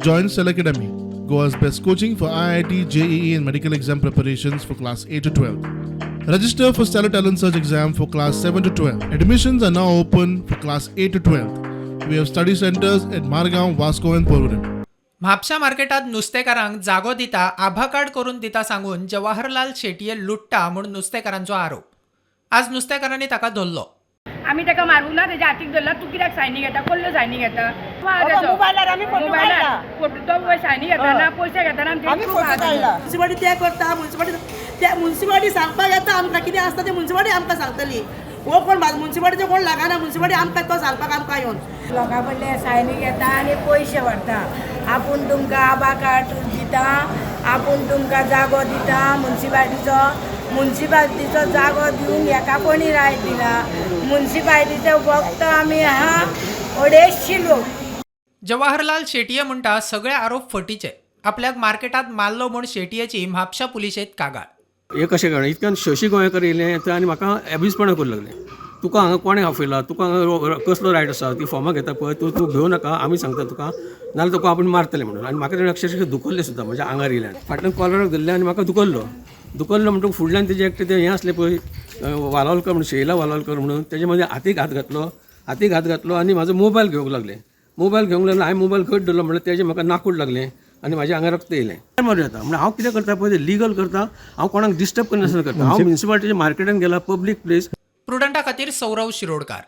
Join Cell Academy, Goa's best coaching for IIT, JEE and medical exam preparations for class 8 to 12. Register for Stellar Talent Search exam for class 7 to 12. Admissions are now open for class 8 to 12. We have study centers at Margao, Vasco and Porvorim. Mapusa मार्केटात नुस्तेकारांक जागो दिता आभा card करून दिता सांगून जवाहरलाल शेटये लुट्टा म्हणून नुस्तेकारांचो आरोप. आज नुस्तेकारांनी ताका धरलो. आम्ही ताका मारूंक ना तेच्या हातीक धरला. तू कित्याक सायनी घेता कसल्यो सायनी घेता मोबायलार आमी फोटो काडला. फोटो तो सायनी घेताना पयशे घेताना आमी फोटो काडला. म्युनिसिपालिटी ते करता म्युनिसिपालिटी सांगपाक येता आमकां कितें आसता तें म्युनिसिपालिटी आमकां सांगतली. हो कोण म्युनिसिपालिटीचो कोण लागना. म्युनिसिपालिटी आमकां तो सांगपाक आमकां येवन लोकां कडले सायनी घेता आनी पयशे व्हरता. आपूण तुमकां आभा कार्ड दिता, आपूण तुमकां जागो दिता. म्युनिसिपालिटीचो जागो दिवंक एका कोणी रायट दिला. म्युनिसिपालिटीचो फक्त आमी आहा 250 लोक. जवाहरलाल शेटये म्हणटा सगळे आरोप फटीचे. आपल्याक मार्केटात मारलो म्हूण शेटयेची म्हापशा पुलिशेंत कागाळ. हे कशें कळ्ळें इतक्यान शशी गोंयकार येयले आनी म्हाका एब्यूजपणां करूंक लागले. तुका हांगा कोणें आपयला, तुका हांगा कसलो रायट आसा, ती फॉर्मां घेता पळय तूं घेवं नाका, आमी सांगता तुका, नाल्यार तुका आपूण मारतले म्हणून. आनी म्हाका तेणें अक्षरशः दुखल्ले सुद्दां म्हज्या आंगार येयल्यान. फाटल्यान कॉलराक धरले आनी म्हाका दुखल्लो म्हणटून फुडल्यान तेजे एकटें तें हें असलें पळय वालोलकर म्हणून शैला वालोलकर म्हणून तेजे मदीं हातीक हात घातलो आनी म्हाजो मोबायल घेवंक लागले. हांवें मोबायल खंय धरलो म्हणल्यार तेजें म्हाका नाकूड लागलें आनी म्हाज्या आंगार रक्त येयलें. मारूं येता म्हणजे हांव कितें करता पळय तें लिगल करता. हांव कोणाक डिस्टर्ब करनासतना करता. हांव म्युनिसिपालिटीच्या मार्केटान गेला पब्लीक प्लेस. प्रुडंटा खातीर सौरव शिरोडकार.